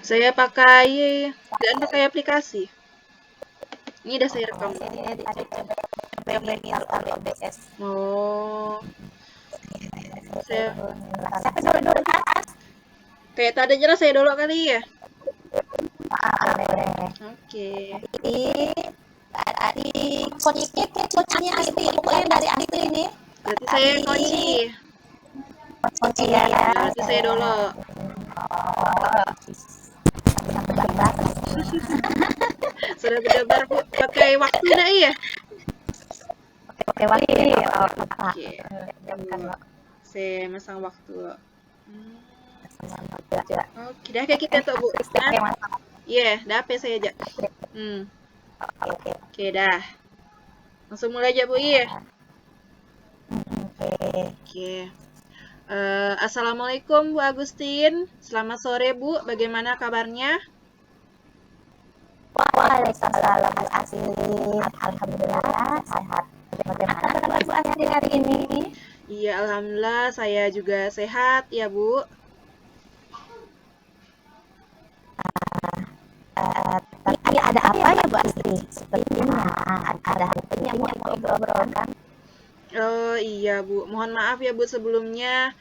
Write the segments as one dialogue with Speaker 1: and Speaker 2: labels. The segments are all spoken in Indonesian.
Speaker 1: Saya pakai dan pakai aplikasi. Ini udah saya rekam. Oh, saya kayak tadi jelas saya download kali ya. Oke. Berarti saya kunci. Berarti saya download. Sudah berdebar Bu. Pakai waktu enggak iya? Oke. Saya masang waktu. Oke, dah kayak kita tuh Bu. Nah, iya, dah apa saya aja. Oke, dah. Langsung mulai aja Bu iya. Oke. Assalamualaikum Bu Agustin. Selamat sore Bu. Bagaimana kabarnya?
Speaker 2: Waalaikumsalam Bu Asri. Alhamdulillah sehat. Bagaimana kabar Bu Asri hari ini?
Speaker 1: Iya, alhamdulillah saya juga sehat ya Bu.
Speaker 2: Tapi ada apa ya Bu Asri? Sepertinya ada hal penting yang mau diobrolkan.
Speaker 1: Oh iya Bu, mohon maaf ya Bu sebelumnya.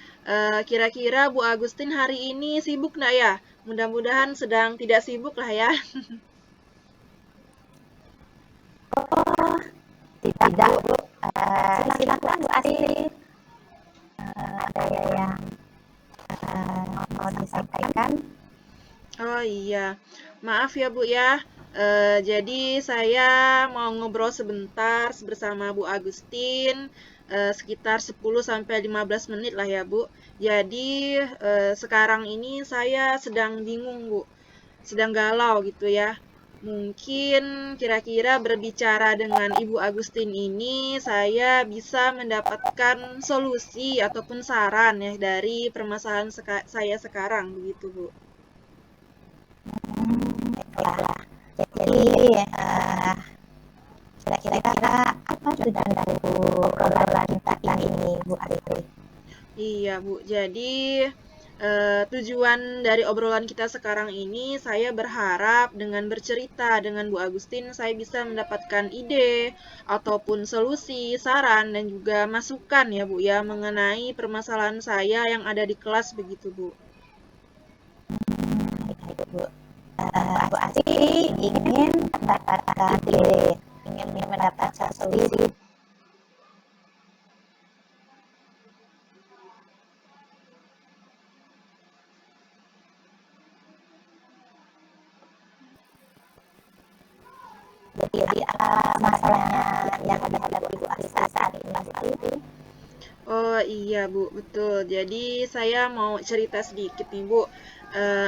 Speaker 1: Kira-kira Bu Agustin hari ini sibuk nggak ya? Mudah-mudahan sedang tidak sibuk lah ya.
Speaker 2: Oh, tidak Bu. Silakan Bu Asri. Ada yang mau disampaikan?
Speaker 1: Oh iya, maaf ya Bu ya. Jadi saya mau ngobrol sebentar bersama Bu Agustin, sekitar 10 sampai 15 menit lah ya Bu. Jadi sekarang ini saya sedang bingung Bu, sedang galau gitu ya. Mungkin kira-kira berbicara dengan Ibu Agustin ini saya bisa mendapatkan solusi ataupun saran ya dari permasalahan saya sekarang begitu Bu.
Speaker 2: Baiklah. Jadi kira-kira apa sudah dari obrolan kita ini Bu Asri?
Speaker 1: Iya, Bu. Jadi, tujuan dari obrolan kita sekarang ini, saya berharap dengan bercerita dengan Bu Agustin, saya bisa mendapatkan ide ataupun solusi, saran, dan juga masukan ya, Bu, ya, mengenai permasalahan saya yang ada di kelas begitu, Bu.
Speaker 2: Baik Bu. Bu Asri ingin mendapatkan ide, ingin mendapatkan solusi. Jadi masalahnya yang dihadapi Bu Asri saat ini?
Speaker 1: Oh iya Bu, betul. Jadi saya mau cerita sedikit nih Bu.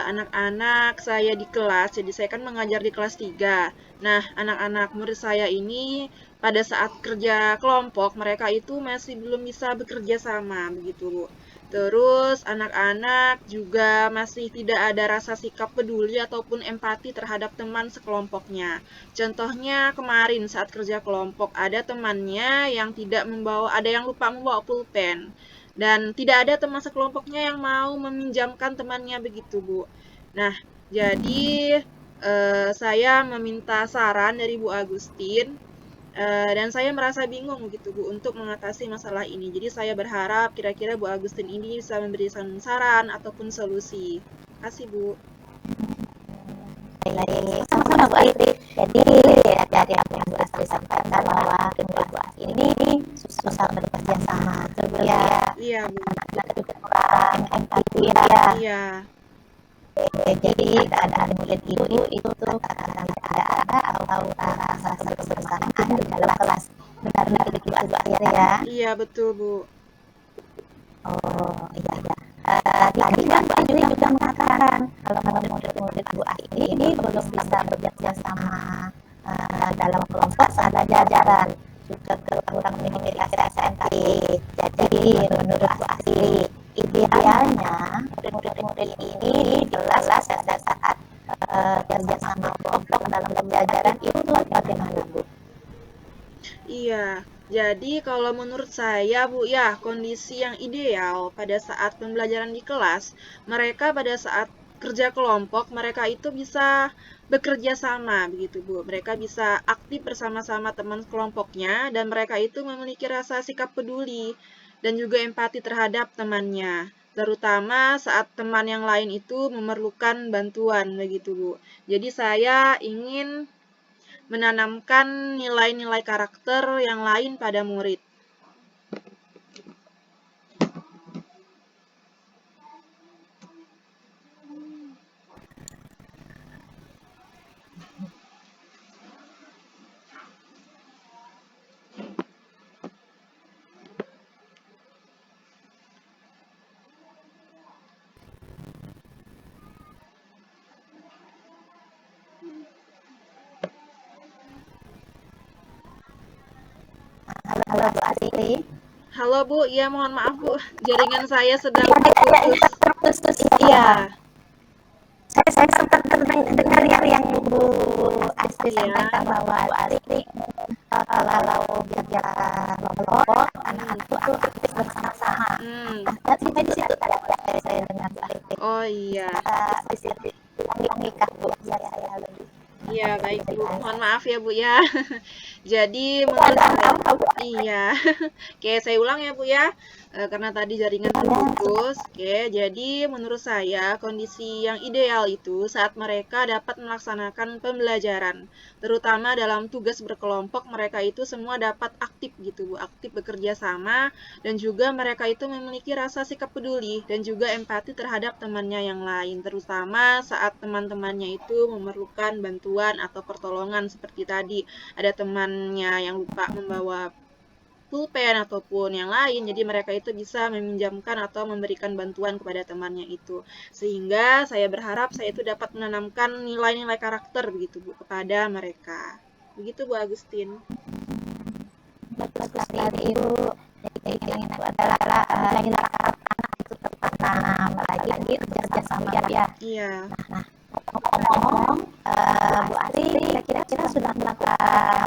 Speaker 1: Anak-anak saya di kelas, jadi saya kan mengajar di kelas 3. Nah, anak-anak murid saya ini pada saat kerja kelompok, mereka itu masih belum bisa bekerja sama, begitu Bu. Terus anak-anak juga masih tidak ada rasa sikap peduli ataupun empati terhadap teman sekelompoknya. Contohnya kemarin saat kerja kelompok ada temannya yang tidak membawa, ada yang lupa membawa pulpen dan tidak ada teman sekelompoknya yang mau meminjamkan temannya begitu Bu. Nah, jadi saya meminta saran dari Bu Agustin dan saya merasa bingung gitu Bu untuk mengatasi masalah ini. Jadi saya berharap kira-kira Bu Agustin ini bisa memberikan saran ataupun solusi. Terima kasih Bu.
Speaker 2: Baik, sama-sama Bu Asri. Jadi dari apa yang Bu Asri sampaikan bahwa Bu Asri ini susah bekerja sama, ya.
Speaker 1: Iya Bu.
Speaker 2: Anak-anak juga kurang empati ya.
Speaker 1: Iya.
Speaker 2: Jadi keadaan murid itu tuh kadang-kadang tidak ada atau rasa kebersamaan di dalam kelas. Benar-benar begitu Bu Asri ya.
Speaker 1: Iya betul Bu.
Speaker 2: Oh iya ya. Tadi kan Bu Asri juga mengatakan kalau murid-murid Bu Asri ini belum bisa bekerja sama dalam kelompok saat pelajaran, juga kurang memiliki rasa empati. Jadi menurut Bu Asri, idealnya murid-murid ini jelas pada saat kerja sama kelompok dalam pembelajaran itu bagaimana Bu?
Speaker 1: Iya, jadi kalau menurut saya Bu ya, kondisi yang ideal pada saat pembelajaran di kelas, mereka pada saat kerja kelompok, mereka itu bisa bekerja sama begitu Bu. Mereka bisa aktif bersama-sama teman kelompoknya dan mereka itu memiliki rasa sikap peduli dan juga empati terhadap temannya, terutama saat teman yang lain itu memerlukan bantuan begitu Bu. Jadi saya ingin menanamkan nilai-nilai karakter yang lain pada murid.
Speaker 2: Halo Bu Asri.
Speaker 1: Halo Bu, ya mohon maaf Bu, jaringan saya sedang terputus.
Speaker 2: Terputus
Speaker 1: Iya.
Speaker 2: ya. Saya sempat dengar yang Bu Asri sampaikan bahwa Bu Asri kalau kerja kelompok anak-anak itu aktif bersama-sama. Dan sampai di situ tadi saya dengar Bu Asri.
Speaker 1: Oh iya.
Speaker 2: Di situ mengikat Bu saya lebih.
Speaker 1: Iya baik Bu, mohon maaf ya Bu ya. Jadi menurut saya, iya, oke saya ulang ya Bu ya, karena tadi jaringan terputus. Oke, jadi menurut saya kondisi yang ideal itu saat mereka dapat melaksanakan pembelajaran, terutama dalam tugas berkelompok mereka itu semua dapat aktif gitu Bu, aktif bekerja sama dan juga mereka itu memiliki rasa sikap peduli dan juga empati terhadap temannya yang lain, terutama saat teman-temannya itu memerlukan bantuan atau pertolongan seperti tadi ada temannya yang lupa membawa pulpen ataupun yang lain, jadi mereka itu bisa meminjamkan atau memberikan bantuan kepada temannya itu, sehingga saya berharap saya itu dapat menanamkan nilai-nilai karakter begitu Bu kepada mereka. Begitu Bu Agustin.
Speaker 2: Betul sekali Ibu. Jadi yang itu adalah nilai karakter anak itu tertanam lagi kerja sama ya.
Speaker 1: Iya.
Speaker 2: Nah, ngomong-ngomong, Bu Asri kira-kira kita sudah melakukan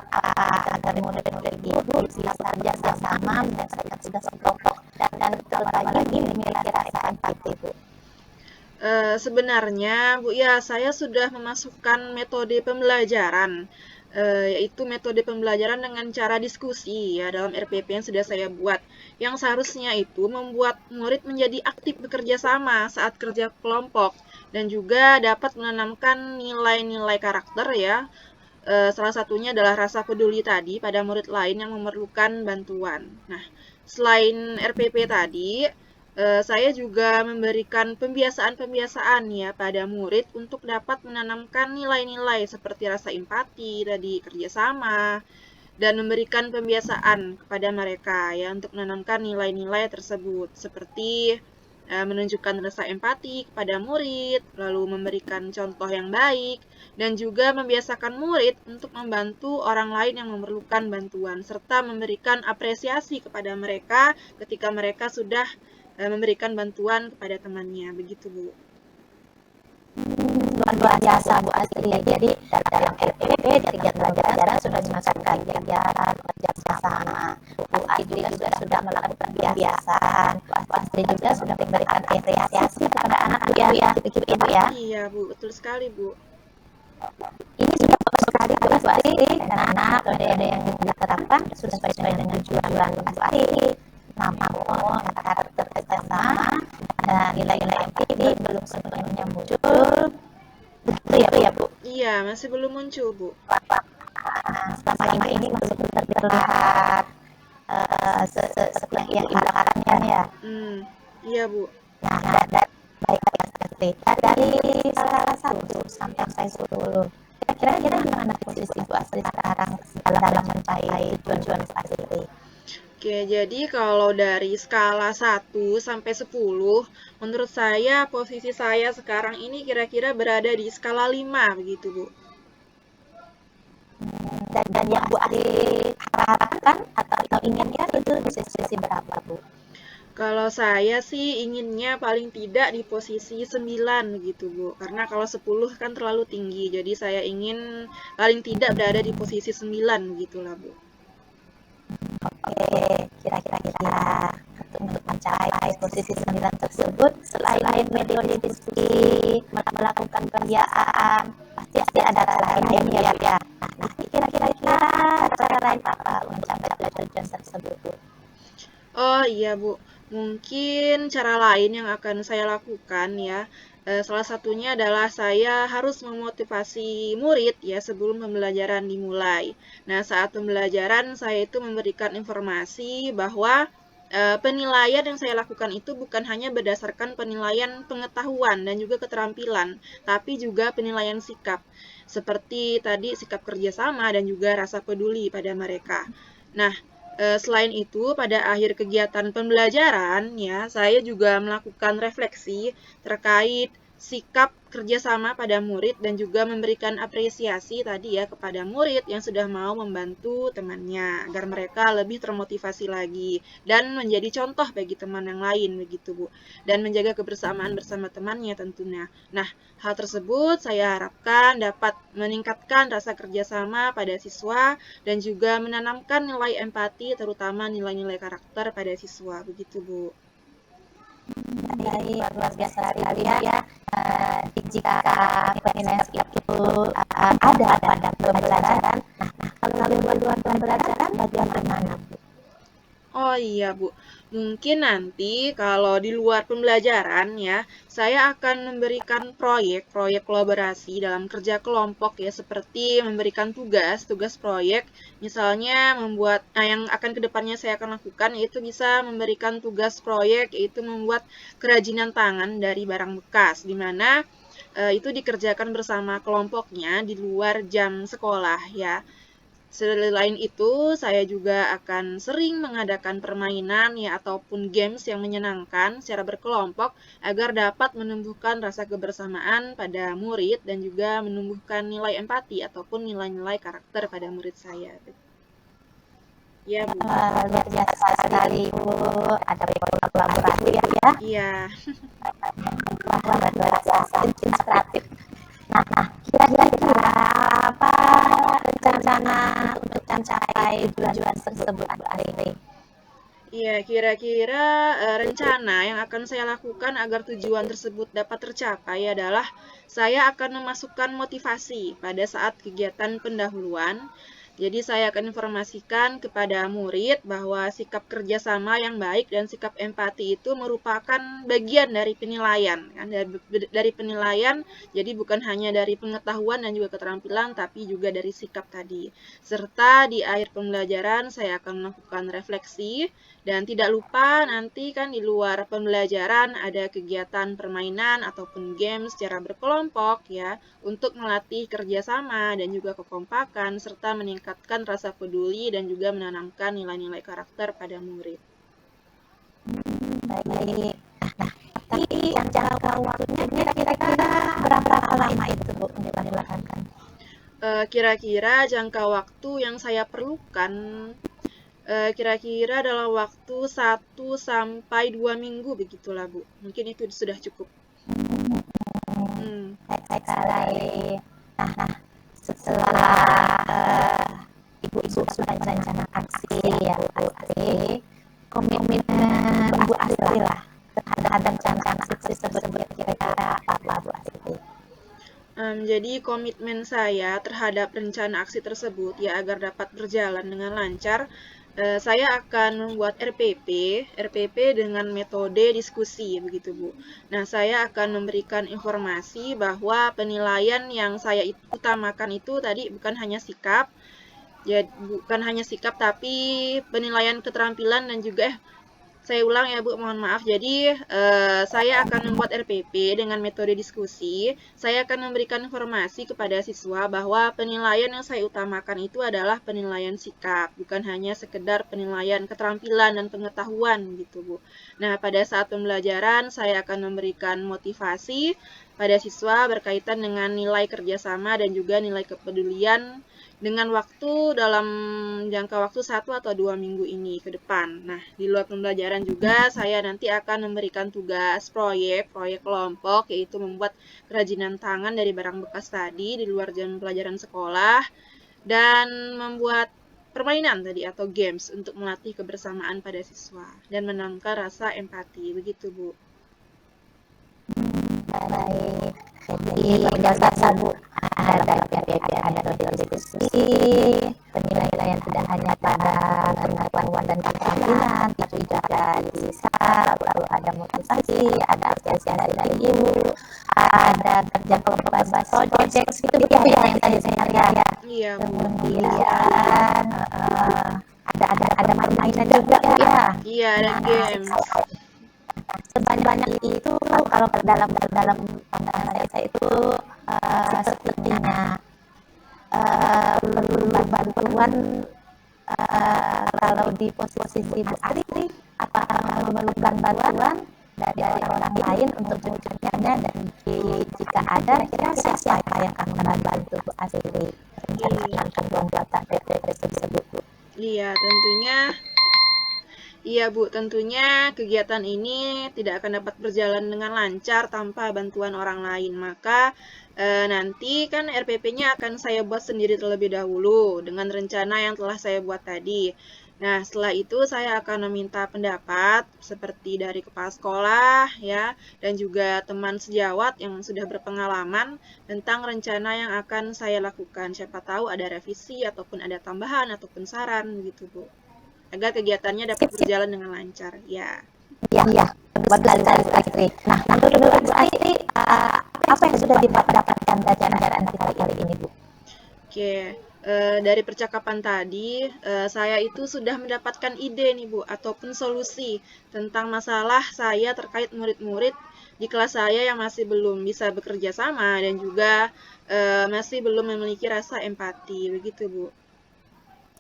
Speaker 2: apa agar murid-murid Ibu bisa kerja sama menyelesaikan tugas kelompok dan terlebih memiliki rasa empati Bu?
Speaker 1: Sebenarnya Bu ya, saya sudah memasukkan metode pembelajaran, yaitu metode pembelajaran dengan cara diskusi ya dalam RPP yang sudah saya buat, yang seharusnya itu membuat murid menjadi aktif bekerja sama saat kerja kelompok dan juga dapat menanamkan nilai-nilai karakter ya. Salah satunya adalah rasa peduli tadi pada murid lain yang memerlukan bantuan. Nah, selain RPP tadi, saya juga memberikan pembiasaan-pembiasaan ya pada murid untuk dapat menanamkan nilai-nilai seperti rasa empati, tadi kerjasama, dan memberikan pembiasaan kepada mereka ya untuk menanamkan nilai-nilai tersebut seperti menunjukkan rasa empati kepada murid, lalu memberikan contoh yang baik, dan juga membiasakan murid untuk membantu orang lain yang memerlukan bantuan, serta memberikan apresiasi kepada mereka ketika mereka sudah memberikan bantuan kepada temannya. Begitu Bu.
Speaker 2: Luar biasa Bu Asri. Jadi dalam RPP kegiatan pembelajaran sudah dimasukkan kegiatan kerja sama. Bu Asri juga sudah melakukan pembiasan. Bu Asri juga sudah memberikan apresiasi kepada anak ya, begitu Ibu ya.
Speaker 1: Iya Bu, betul sekali Bu.
Speaker 2: Ini sudah bagus sekali Bu Asri, dan anak ada yang diterapkan sudah sesuai dengan tujuan Bu Asri. Namun karakter kerjasama dan nilai-nilai empati belum sepenuhnya muncul. Betul ya Bu?
Speaker 1: Iya, masih belum muncul Bu.
Speaker 2: Selama ini masih belum terlihat seperti yang Ibu harapkan ya.
Speaker 1: Iya Bu.
Speaker 2: Nah, baik Asri. Dari salah 1 sampai 10, kira-kira gimana posisi Bu Asri sekarang dalam mencapai tujuan Asri?
Speaker 1: Oke, jadi kalau dari skala 1 sampai 10, menurut saya posisi saya sekarang ini kira-kira berada di skala 5 begitu, Bu.
Speaker 2: Dan yang Bu Asri harapkan atau inginkan itu di posisi berapa, Bu?
Speaker 1: Kalau saya sih inginnya paling tidak di posisi 9 begitu, Bu. Karena kalau 10 kan terlalu tinggi, jadi saya ingin paling tidak berada di posisi 9 begitulah, Bu.
Speaker 2: Oke, kira-kira untuk mencapai posisi 9 tersebut, selain metode diskusi, melakukan kerjaan, pasti ada cara lain ya. Nah, kira-kira cara lain apa untuk mencapai tujuan tersebut, Bu?
Speaker 1: Oh iya Bu, mungkin cara lain yang akan saya lakukan ya, salah satunya adalah saya harus memotivasi murid ya sebelum pembelajaran dimulai. Nah, saat pembelajaran saya itu memberikan informasi bahwa penilaian yang saya lakukan itu bukan hanya berdasarkan penilaian pengetahuan dan juga keterampilan, tapi juga penilaian sikap, seperti tadi sikap kerjasama dan juga rasa peduli pada mereka. Nah, selain itu, pada akhir kegiatan pembelajaran, ya, saya juga melakukan refleksi terkait sikap kerjasama pada murid dan juga memberikan apresiasi tadi ya kepada murid yang sudah mau membantu temannya agar mereka lebih termotivasi lagi dan menjadi contoh bagi teman yang lain begitu Bu, dan menjaga kebersamaan bersama temannya tentunya. Nah, hal tersebut saya harapkan dapat meningkatkan rasa kerjasama pada siswa dan juga menanamkan nilai empati terutama nilai-nilai karakter pada siswa begitu Bu.
Speaker 2: Jadi luar biasa sekali ya. Jika penilaian sikap itu ada pada pembelajaran, nah kalau di luar pembelajaran bagaimana, Bu?
Speaker 1: Oh iya Bu, mungkin nanti kalau di luar pembelajaran ya, saya akan memberikan proyek kolaborasi dalam kerja kelompok ya, seperti memberikan tugas proyek, misalnya membuat, yang akan kedepannya saya akan lakukan yaitu bisa memberikan tugas proyek, yaitu membuat kerajinan tangan dari barang bekas, di mana itu dikerjakan bersama kelompoknya di luar jam sekolah ya. Selain itu, saya juga akan sering mengadakan permainan ya ataupun games yang menyenangkan secara berkelompok agar dapat menumbuhkan rasa kebersamaan pada murid dan juga menumbuhkan nilai empati ataupun nilai-nilai karakter pada murid saya. Ya, Bu.
Speaker 2: Luar biasa sekali, Bu. Ada kolaborasi ya.
Speaker 1: Iya.
Speaker 2: Luar biasa, inspiratif. Nah, kira-kira apa rencana untuk mencapai tujuan tersebut ini?
Speaker 1: Iya, kira-kira rencana yang akan saya lakukan agar tujuan tersebut dapat tercapai adalah saya akan memasukkan motivasi pada saat kegiatan pendahuluan. Jadi saya akan informasikan kepada murid bahwa sikap kerjasama yang baik dan sikap empati itu merupakan bagian dari penilaian, kan? Dari penilaian, jadi bukan hanya dari pengetahuan dan juga keterampilan, tapi juga dari sikap tadi. Serta di akhir pembelajaran saya akan melakukan refleksi dan tidak lupa nanti kan di luar pembelajaran ada kegiatan permainan ataupun game secara berkelompok ya untuk melatih kerjasama dan juga kekompakan serta meningkatkan rasa peduli dan juga menanamkan nilai-nilai karakter pada murid.
Speaker 2: Baik. Nah, tapi yang jangka waktunya kira-kira berapa lama itu, Bu, untuk dilakukan?
Speaker 1: Kira-kira jangka waktu yang saya perlukan kira-kira dalam waktu 1 sampai 2 minggu begitulah Bu. Mungkin itu sudah cukup.
Speaker 2: Baik sekali. Nah, setelah Ibu sudah merencanakan aksi ya, Bu Asri, komitmen Ibu Asri lah terhadap rencana aksi tersebut kira-kira apa, Bu Asri?
Speaker 1: Jadi komitmen saya terhadap rencana aksi tersebut ya agar dapat berjalan dengan lancar, saya akan membuat RPP dengan metode diskusi begitu Bu. Nah, saya akan memberikan informasi bahwa penilaian yang saya utamakan itu tadi bukan hanya sikap, ya bukan hanya sikap tapi penilaian keterampilan dan juga saya ulang ya Bu, mohon maaf. Jadi, saya akan membuat RPP dengan metode diskusi. Saya akan memberikan informasi kepada siswa bahwa penilaian yang saya utamakan itu adalah penilaian sikap, bukan hanya sekedar penilaian keterampilan dan pengetahuan gitu Bu. Nah, pada saat pembelajaran saya akan memberikan motivasi pada siswa berkaitan dengan nilai kerjasama dan juga nilai kepedulian dengan waktu dalam jangka waktu 1 atau 2 minggu ini ke depan. Nah, di luar pembelajaran juga saya nanti akan memberikan tugas proyek kelompok, yaitu membuat kerajinan tangan dari barang bekas tadi di luar jam pelajaran sekolah, dan membuat permainan tadi atau games untuk melatih kebersamaan pada siswa dan menangkal rasa empati. Begitu, Bu.
Speaker 2: Baik. Jadi biasa Bu, dalam PPP ada diskusi, penilaian tidak hanya pada kemampuan dan keterampilan, tapi juga bisa lalu ada motivasi, ada apresiasi dari ibu, ada kerja kelompok project itu yang tadi saya lihat.
Speaker 1: Iya, Bu.
Speaker 2: Kemudian ada mainan juga ya.
Speaker 1: Iya, ada games.
Speaker 2: Sebanyak itu kalau dalam pandangan saya itu sepertinya bantuan kalau di posisi Bu Astri apakah memerlukan bantuan dari orang lain untuk mewujudkannya, dan jika ada kira-kira siapa yang akan membantu Bu Astri merencanakan pembuatan PPP tersebut?
Speaker 1: Iya, tentunya. Iya, Bu, tentunya kegiatan ini tidak akan dapat berjalan dengan lancar tanpa bantuan orang lain. Maka nanti kan RPP-nya akan saya buat sendiri terlebih dahulu dengan rencana yang telah saya buat tadi. Nah, setelah itu saya akan meminta pendapat seperti dari kepala sekolah ya, dan juga teman sejawat yang sudah berpengalaman tentang rencana yang akan saya lakukan. Siapa tahu ada revisi ataupun ada tambahan ataupun saran gitu, Bu, agar kegiatannya dapat berjalan dengan lancar. Ya.
Speaker 2: Iya, bagus sekali Bu Astri. Nah, menurut Bu Astri, apa yang sudah didapatkan dari ajaran kali ini, Bu?
Speaker 1: Oke, dari percakapan tadi, saya itu sudah mendapatkan ide nih, Bu, ataupun solusi tentang masalah saya terkait murid-murid di kelas saya yang masih belum bisa bekerja sama dan juga masih belum memiliki rasa empati. Begitu, Bu.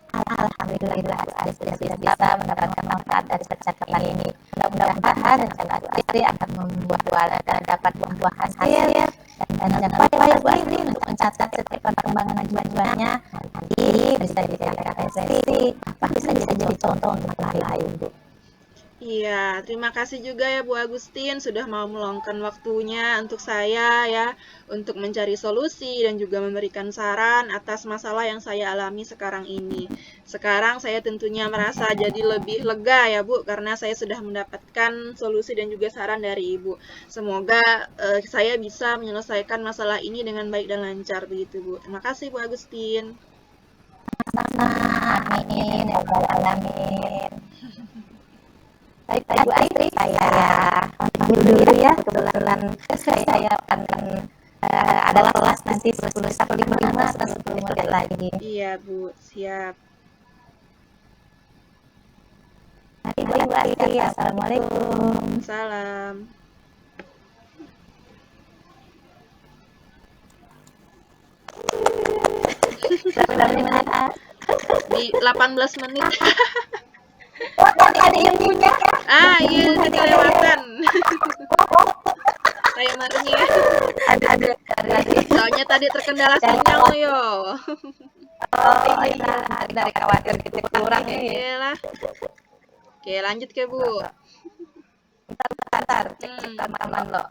Speaker 2: Alhamdulillah sudah bisa mendapatkan manfaat dari percakapan ini. Mudah-mudahan rencana Astri akan dapat membuah hasil, dan jangan lupa ya Bu Astri untuk mencatat setiap perkembangan ajuannya. Nanti bisa dijadikan referensi, bisa jadi contoh untuk lain, Bu.
Speaker 1: Iya, terima kasih juga ya Bu Agustin sudah mau meluangkan waktunya untuk saya ya, untuk mencari solusi dan juga memberikan saran atas masalah yang saya alami sekarang ini. Sekarang saya tentunya merasa jadi lebih lega ya Bu, karena saya sudah mendapatkan solusi dan juga saran dari Ibu. Semoga saya bisa menyelesaikan masalah ini dengan baik dan lancar begitu Bu. Terima kasih Bu Agustin.
Speaker 2: Amin, ya Rabbal alamin. Baik Bu Astri, saya pamit dulu ya. Kebetulan saya akan adalah kelas nanti 10:45 atau 10 menit lagi.
Speaker 1: Iya Bu, siap.
Speaker 2: Mari Bu Astri, assalamualaikum.
Speaker 1: Salam.
Speaker 2: Berapa menit?
Speaker 1: Di 18 menit.
Speaker 2: Oh, ada yang punya?
Speaker 1: Iya, kelewatan. Timernya.
Speaker 2: Ada lagi.
Speaker 1: Soalnya tadi terkendala sinyal yo.
Speaker 2: Oh iya, dari khawatir kita kurang ya.
Speaker 1: Iyalah. Oke, lanjut ke Bu.
Speaker 2: Bentar, cek rekaman lo.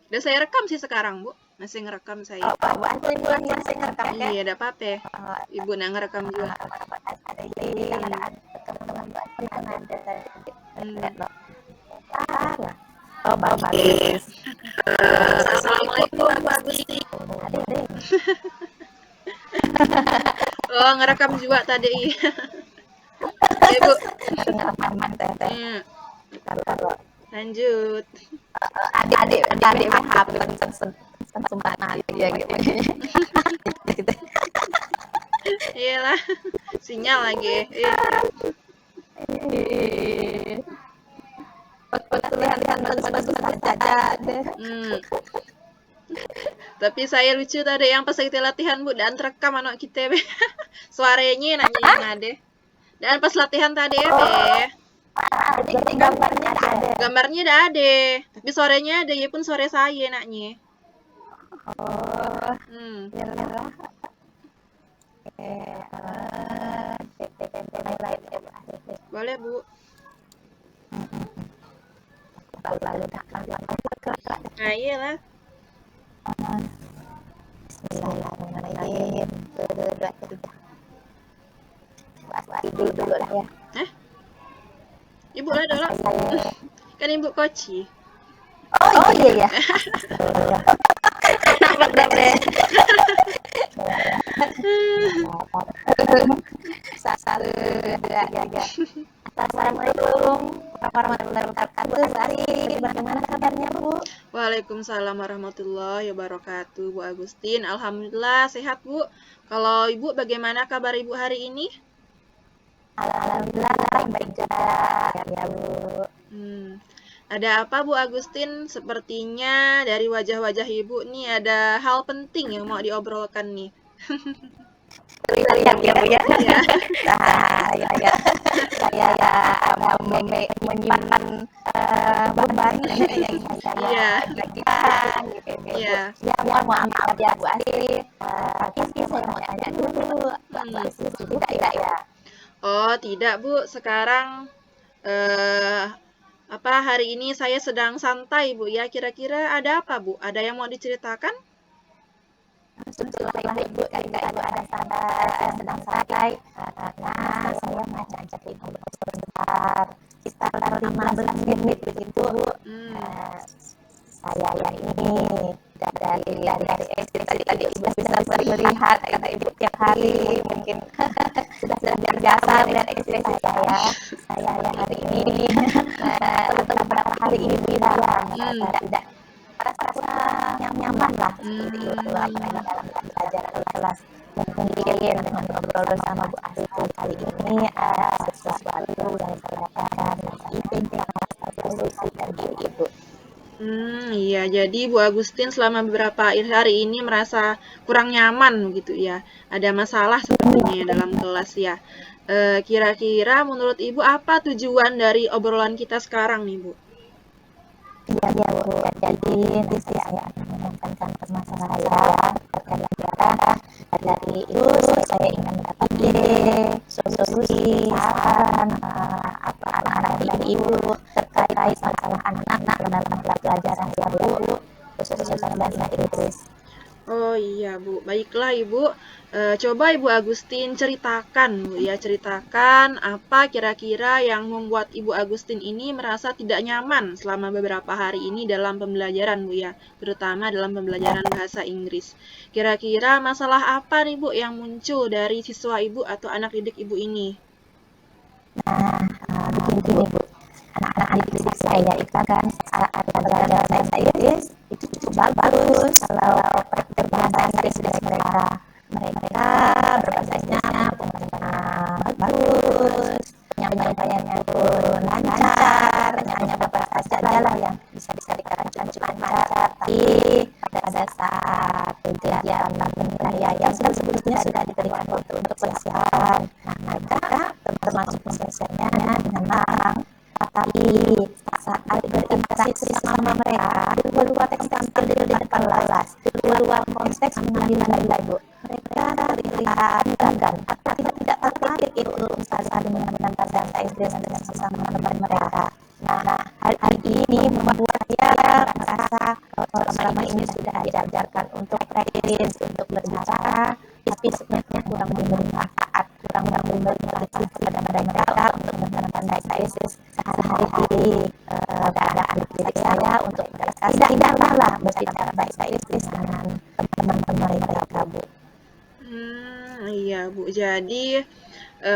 Speaker 1: Udah saya rekam sih sekarang, Bu. Masih ngerekam saya.
Speaker 2: Oh, Bu Astri bulan yang saya ngerekam ya?
Speaker 1: Iya, ada apa-apa. Ibu nak ngerekam juga.
Speaker 2: Teman-teman Bu Astri kan ada. Oh, bagus.
Speaker 1: Assalamualaikum Bu Agusti. Oh, ngerekam juga tadi. Oke, Bu.
Speaker 2: Ngerekaman teh.
Speaker 1: Lanjut.
Speaker 2: Adik HP sempat ya gitu.
Speaker 1: Iyalah. Sinyal lagi.
Speaker 2: Lihat bagus saja deh.
Speaker 1: Tapi saya lucu tadi yang pas kita latihan Bu, dan terekam anak kita be. Suaranya nanya deh. Dan pas latihan tadi be.
Speaker 2: Jadi gambarnya ada.
Speaker 1: Gambarnya ada, tapi suaranya ada, ya pun suara saya naknya.
Speaker 2: Oh.
Speaker 1: Boleh Bu. Nah iyalah.
Speaker 2: Bismillahirrahmanirrahim. 1, 2, 3. Bu Asti dulu lah ya.
Speaker 1: Hah? Ibu lah dulu.
Speaker 2: Saya.
Speaker 1: Kan ibu koci.
Speaker 2: Oh iya ya. Kenapa deh? Satu, dua, tiga. Assalamualaikum warahmatullahi wabarakatuh. Bu Asti, bagaimana kabarnya Bu?
Speaker 1: Waalaikumsalam warahmatullahi wabarakatuh, Bu Agustin. Alhamdulillah sehat, Bu. Kalau Ibu bagaimana kabar Ibu hari ini?
Speaker 2: Alhamdulillah baik juga ya Bu.
Speaker 1: Ada apa Bu Agustin? Sepertinya dari wajah-wajah Ibu nih ada hal penting yang mau diobrolkan nih.
Speaker 2: Terlihat ya Bu ya.
Speaker 1: Ya.
Speaker 2: Saya menyimpan beban yang
Speaker 1: Iya.
Speaker 2: saya bagikan gitu Bu.
Speaker 1: Iya.
Speaker 2: Ya maaf ya Bu Asti. Tapi saya mau tanya dulu, Bu Asti tidak ya?
Speaker 1: Oh, tidak Bu. Sekarang hari ini saya sedang santai Bu ya. Kira-kira ada apa Bu? Ada yang mau diceritakan?
Speaker 2: Setelah Ibu cerita itu ada saya sedang santai karena saya mau ajak Ibu sebentar sekitar 15 menit begitu. Saya ya ini dari tadi Ibu bisa melihat kata Ibu tiap hari mungkin sudah terbiasa dengan ekspresi saya yang hari ini beberapa hari ini tidak rasa nyaman lah seperti itu apalagi dalam pelajaran kelas. Mungkin dengan ngobrol bersama Bu Asti kali ini ada sesuatu yang saya dapatkan yang solusi dari Ibu.
Speaker 1: Iya, jadi Bu Agustin selama beberapa hari ini merasa kurang nyaman gitu ya. Ada masalah sepertinya dalam kelas ya. Kira-kira menurut Ibu apa tujuan dari obrolan kita sekarang nih Bu?
Speaker 2: Iya Bu, jadi nanti saya akan menyampaikan permasalahan saya dari itu saya ingin mendapat ide, solusi, saran apa dari Ibu terkait masalah anak-anak dalam pelajaran ya Bu, khususnya bahasa Inggris.
Speaker 1: Oh iya Bu, baiklah Ibu. Coba Ibu Agustin ceritakan Bu ya, ceritakan apa kira-kira yang membuat Ibu Agustin ini merasa tidak nyaman selama beberapa hari ini dalam pembelajaran Bu ya, terutama dalam pembelajaran bahasa Inggris. Kira-kira masalah apa nih Bu yang muncul dari siswa Ibu atau anak didik Ibu ini?
Speaker 2: Nah, begini Bu, anak-anak didik saya itu kan saat belajar bahasa Inggris itu cukup bagus kalau praktek bahasa Inggris mereka berbahasanya bagus, penyampaiannya pun lancar, hanya beberapa saja lah yang bisa dikatakan cuma lancar, tapi pada saat ujian penilaian yang sebelumnya sudah diberikan waktu untuk persiapan. Nah, mereka termasuk menyelesaikannya dengan matang. Tapi saat berinteraksi sama mereka, di luar teks tampil di depan kelas, di luar konteks mengambil nilai Bu, mereka terlihat enggan atau tidak tertarik itu untuk saling menggunakan bahasa Inggris dengan sesama teman mereka. Nah, hal ini membuat dia merasa kalau selama ini sudah diajarkan untuk praktis, untuk berbicara, tapi sebenarnya kurang memberi manfaat, kurang memberi manfaat kepada mereka untuk menggunakan bahasa Inggris sehari-hari. Keadaan diri saya untuk mereka tidaklah berbicara bahasa Inggris dengan teman-teman mereka Bu.
Speaker 1: Iya Bu, jadi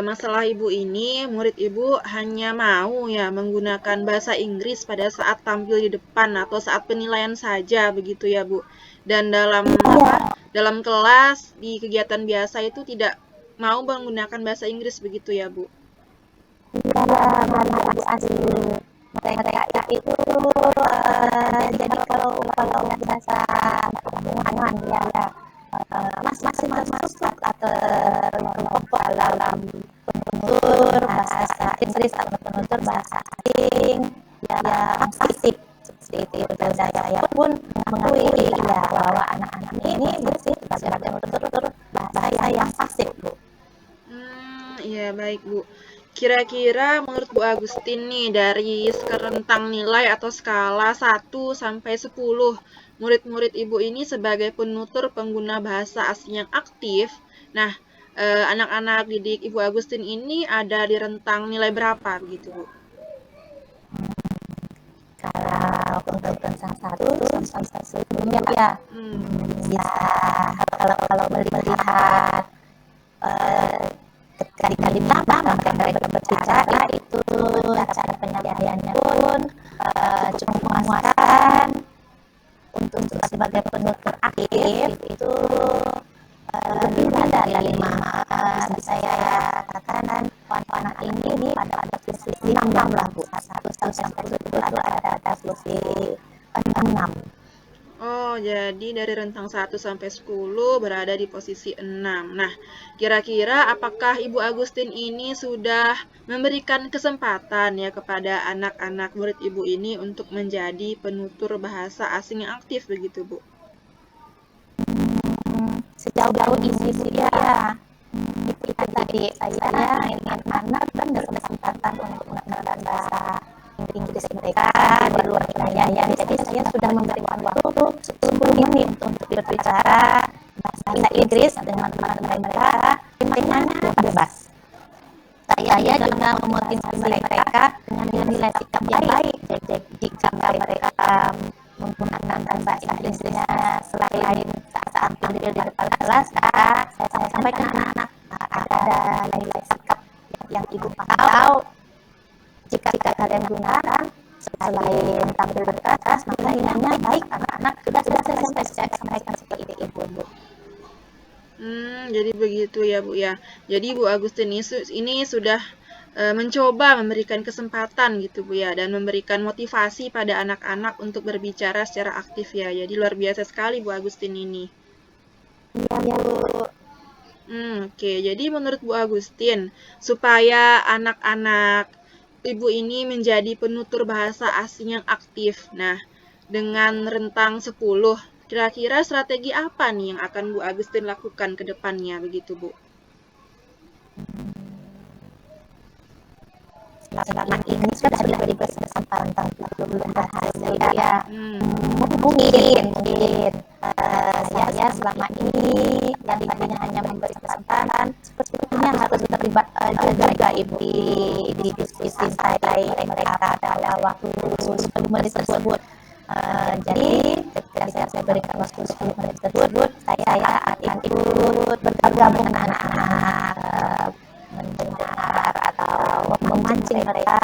Speaker 1: masalah Ibu ini, murid Ibu hanya mau ya menggunakan bahasa Inggris pada saat tampil di depan atau saat penilaian saja begitu ya Bu. Dan dalam kelas di kegiatan biasa itu tidak mau menggunakan bahasa Inggris begitu ya Bu.
Speaker 2: Iya, karena Bu Asti mereka itu jadi kalau bahasa hubungan ya masing-masing atau kelompok dalam penutur bahasa Inggris atau penutur bahasa asing ya aktif seperti itu. Dan saya pun mengakui ya bahwa anak-anak ini bersih sebagai penutur bahasa yang fasih Bu.
Speaker 1: Iya baik Bu. Kira-kira menurut Bu Agustin nih, dari rentang nilai atau skala 1 sampai 10, murid-murid Ibu ini sebagai penutur pengguna bahasa asing yang aktif. Nah, anak-anak didik Ibu Agustin ini ada di rentang nilai berapa begitu, Bu?
Speaker 2: Kalau untuk rentang 1 sampai 10 ya, bisa kalau melihat ketika ditambah maka mereka berbicara itu cara penyampaiannya pun cukup memuaskan. Untuk sebagai penutur aktif itu lebih dari 5, bisa saya katakan anak ini pada posisi 6 lah Bu. 1 sampai 10 itu ada posisi 6.
Speaker 1: Oh, jadi dari rentang 1 sampai 10 berada di posisi 6. Nah, kira-kira apakah Ibu Agustin ini sudah memberikan kesempatan ya kepada anak-anak murid Ibu ini untuk menjadi penutur bahasa asing yang aktif begitu, Bu?
Speaker 2: Sejauh ini sih ya, itu tadi saya ingin anak dan berkesempatan untuk menggunakan bahasa Inggris mereka di luar wilayah. Jadi saya sudah memberikan waktu 10 menit untuk berbicara bahasa Inggris dengan teman-teman mereka dengan bebas. Saya juga memotivasi mereka dengan nilai sikap yang baik. Jadi jika mereka menggunakan bahasa Inggrisnya selain saat tampil di depan kelas, saya sampaikan anak-anak ada nilai sikap yang ibu tahu jika kalian gunakan selain tampil di kelas maka nilainya baik. Anak-anak sudah saya sampaikan seperti itu Bu.
Speaker 1: Jadi begitu ya Bu ya. Jadi Bu Agustin ini sudah mencoba memberikan kesempatan gitu Bu ya, dan memberikan motivasi pada anak-anak untuk berbicara secara aktif ya. Jadi luar biasa sekali Bu Agustin ini.
Speaker 2: Iya Bu.
Speaker 1: Oke. Jadi menurut Bu Agustin, supaya anak-anak Ibu ini menjadi penutur bahasa asing yang aktif, nah dengan rentang 10, kira-kira strategi apa nih yang akan Bu Agustin lakukan ke depannya begitu Bu?
Speaker 2: Selama ini sudah diberi kesempatan untuk berhasil ya. Mungkin saya selama ini yang tadinya hanya memberi kesempatan sepertinya harus terlibat juga ibu di diskusi saya mereka pada waktu 10 menit tersebut. Jadi ketika saya berikan waktu 10 menit tersebut saya akan ikut bergabung dengan anak-anak mendengar atau memancing mereka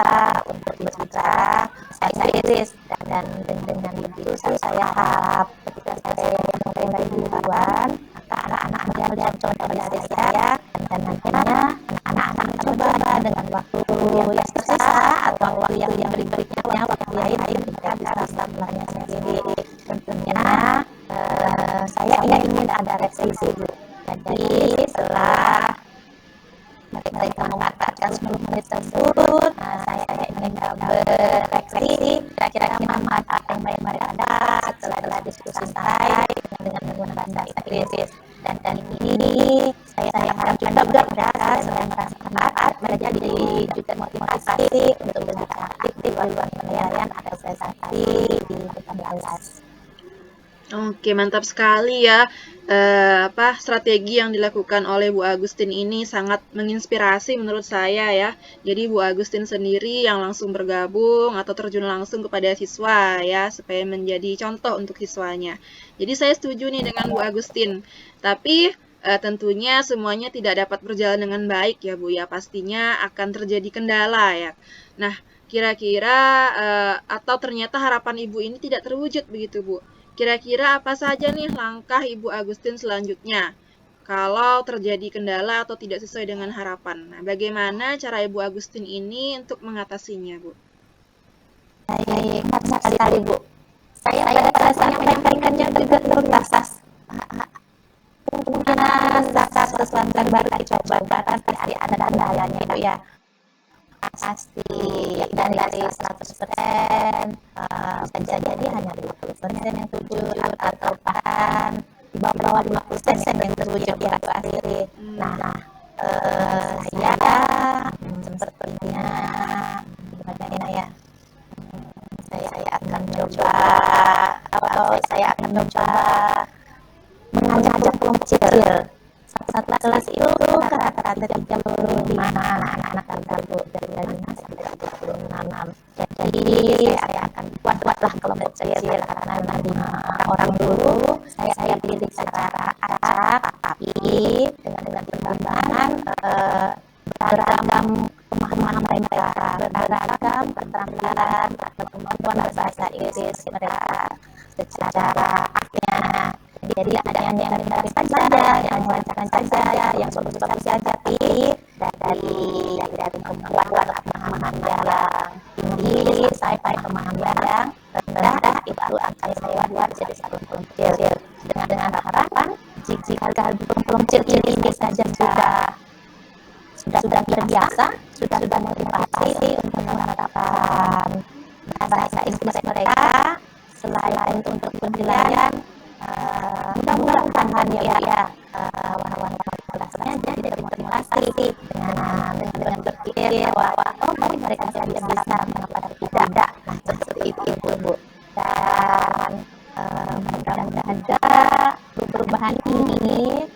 Speaker 2: untuk berbicara bahasa Inggris dan dengan begitu saya harap ketika saya mulai dari duluan maka anak-anak melihat contoh dari saya dan nantinya anak-anak mencoba dengan waktu yang tersisa atau waktu yang berikutnya waktu lain mereka bisa belajar sendiri. Tentunya saya ingin ada revisi. Jadi setelah mereka mengatakan 10 menit tersebut, saya ingin berefleksi kira-kira manfaat apa yang mereka ada setelah diskusi saya dengan menggunakan bahasa Inggris. Dan ini saya harap juga mereka selain merasa manfaat, mereka juga motivasi untuk berbicara aktif di luar penilaian atau prestasi di depan kelas.
Speaker 1: Oke, mantap sekali ya. Strategi yang dilakukan oleh Bu Agustin ini sangat menginspirasi menurut saya ya. Jadi Bu Agustin sendiri yang langsung bergabung atau terjun langsung kepada siswa ya, supaya menjadi contoh untuk siswanya. Jadi saya setuju nih dengan Bu Agustin. Tapi tentunya semuanya tidak dapat berjalan dengan baik ya Bu ya. Pastinya akan terjadi kendala ya. Nah, kira-kira atau ternyata harapan Ibu ini tidak terwujud begitu Bu. Kira-kira apa saja nih langkah Ibu Agustin selanjutnya kalau terjadi kendala atau tidak sesuai dengan harapan? Nah, bagaimana cara Ibu Agustin ini untuk mengatasinya, Bu?
Speaker 2: Baik, sekali Bu. Saya pada saat menyampaikannya juga terbatas. Kemungkinan sesuatu yang baru dicoba pasti ada kendalanya itu ya. Pasti dari 100% bisa jadi hanya 50% yang terwujud atau bahkan di bawah 50% yang terwujud di waktu akhir. Nah, saya seperti mencoba mengajak kelompok kecil. Satu kelas itu rata-rata 35 anak-anak tersebut dari 5 sampai 36. Jadi saya akan buatlah kelompok kecil karena 5 orang dulu saya pilih secara acak, tapi dengan pertimbangan beragam pemahaman mereka, beragam keterampilan atau kemampuan bahasa Inggris mereka secara akhirnya. Jadi ada yang dari saja, yang melancarkan saja, yang bagus-bagus saja, tapi dari kemampuan pemahaman yang tinggi sampai pemahaman yang rendah itu akan saya buat jadi satu kelompok kecil dengan harapan jika kelompok kecil ini saja sudah terbiasa, sudah motivasi untuk menerapkan bahasa Inggris mereka selain untuk penilaian, mudah-mudahan ya warna-warna kelasnya jadi termotivasi dengan berpikir bahwa mungkin mereka saja bisa, mengapa tidak. Nah, seperti itu Bu. Dan mudah-mudahan perubahan ini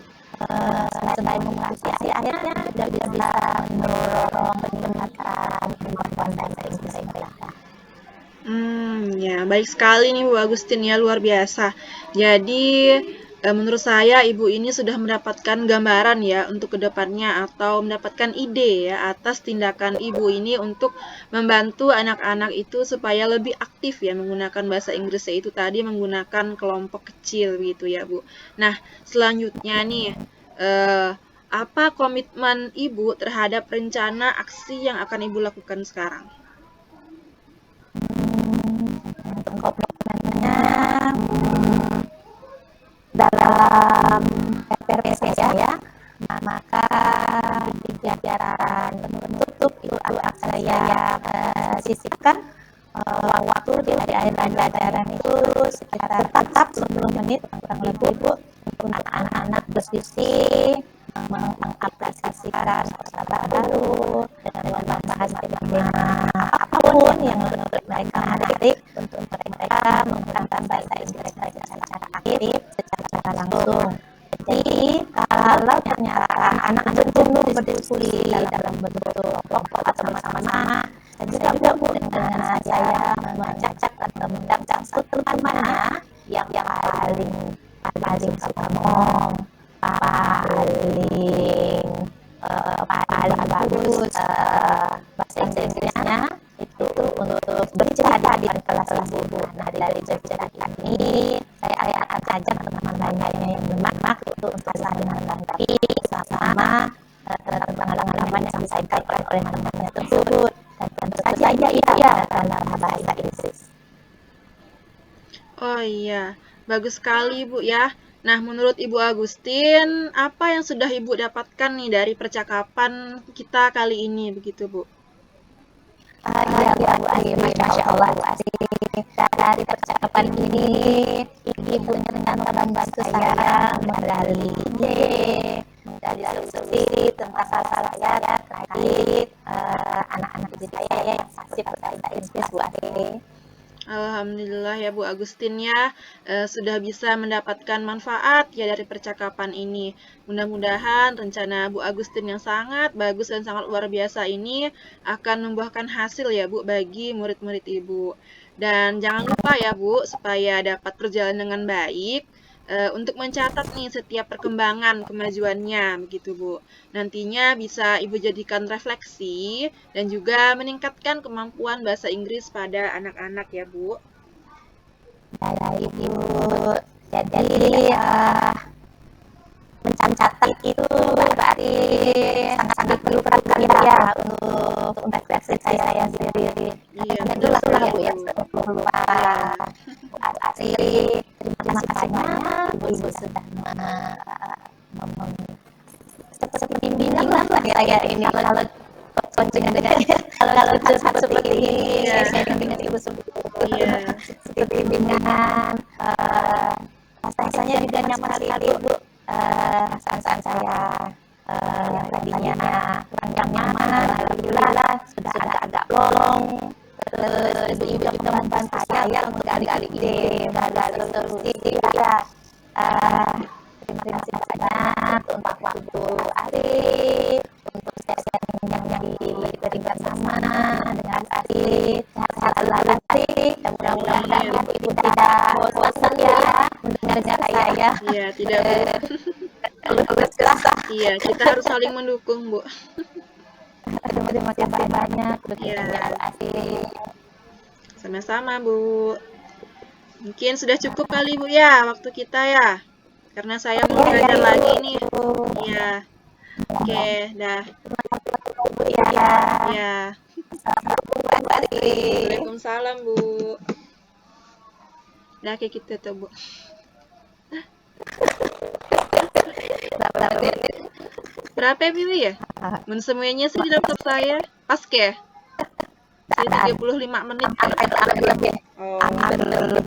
Speaker 2: selain memotivasi akhirnya juga bisa mendorong peningkatan kemampuan bahasa Inggris mereka.
Speaker 1: Ya, baik sekali nih Bu Agustin ya, luar biasa. Jadi, menurut saya Ibu ini sudah mendapatkan gambaran ya untuk kedepannya atau mendapatkan ide ya atas tindakan Ibu ini untuk membantu anak-anak itu supaya lebih aktif ya menggunakan bahasa Inggris, yaitu tadi menggunakan kelompok kecil gitu ya Bu. Nah, selanjutnya nih, apa komitmen Ibu terhadap rencana aksi yang akan Ibu lakukan sekarang?
Speaker 2: Komitmennya dalam PPRP saya, maka di jajaran penutup itu akan saya sisihkan waktu dari akhir pelajaran itu sekitar tetap 10 menit kurang lebih Bu untuk anak-anak berdiskusi, mengaplikasikan kata baru dengan bahasa apapun yang menurut mereka menarik untuk mereka menggunakan bahasa Inggris mereka secara aktif, secara langsung. Jadi kalau ternyata anak-anak jenuh berdiskusi dalam bentuk kelompok atau bersama-sama, saya gabung dengan saya mengajak atau mendaftar satu teman mana yang paling ngomong, paling bagus bahasa Inggrisnya itu untuk bercerita di kelas ibu. Nah, dari cerita ini saya akan ajak teman-teman lainnya yang bermakna itu untuk saling melengkapi sama pengalaman yang disampaikan oleh teman-temannya tersebut, dan tentu saja ya dalam bahasa Inggris.
Speaker 1: Oh iya, bagus sekali Bu ya. Nah, menurut Ibu Agustin, apa yang sudah Ibu dapatkan nih dari percakapan kita kali ini, begitu Bu?
Speaker 2: Ya Bu Asih, Masya Allah Bu Asih. Dari percakapan ini, Ibu ternyata membantu saya menggali ide, menggali solusi tentang masalah saya terkait anak-anak didik saya yang fasih bahasa Inggris Bu Asih.
Speaker 1: Alhamdulillah ya Bu Agustin ya, sudah bisa mendapatkan manfaat ya dari percakapan ini. Mudah-mudahan rencana Bu Agustin yang sangat bagus dan sangat luar biasa ini akan membuahkan hasil ya Bu bagi murid-murid Ibu. Dan jangan lupa ya Bu, supaya dapat berjalan dengan baik, untuk mencatat nih setiap perkembangan kemajuannya begitu Bu. Nantinya bisa Ibu jadikan refleksi dan juga meningkatkan kemampuan bahasa Inggris pada anak-anak ya Bu.
Speaker 2: Ya Ibu, jadi mencatat itu berarti sangat diperlukan ya untuk refleksi saya sendiri.
Speaker 1: Iya,
Speaker 2: Betul lah Bu ya, lupa. Asli, terima kasih banyak Ibu sudah seperti bimbingan lah saya ini kalau coaching kalau curhat seperti ini sharing dengan Ibu seperti bimbingan, rasanya juga nyaman sekali Bu. Perasaan saya yang tadinya kurang nyaman, alhamdulillah sudah agak-agak plong. Terus Ibu juga membantu saya untuk gali ide, gali solusi ya. Terima kasih banyak untuk waktu Ari, untuk sesi yang diberi bersama dengan Ari. Sehat selalu Ari, dan mudah-mudahan Ibu tidak bosan ya mendengar saya.
Speaker 1: Iya, tidak Bu. Iya, kita harus saling mendukung Bu.
Speaker 2: Terima kasih banyak untuk
Speaker 1: Iya.
Speaker 2: Ari.
Speaker 1: Sama-sama Bu. Mungkin sudah cukup kali Bu ya waktu kita ya. Karena saya mau belajar lagi nih. Iya. Oke, dah. Ya. Waalaikumsalam Bu. Dah kayak gitu tuh Bu. Berapa Bu ya? Men semuanya sih di laptop saya. Pas ke? Saya 35 menit. Oh, alhamdulillah.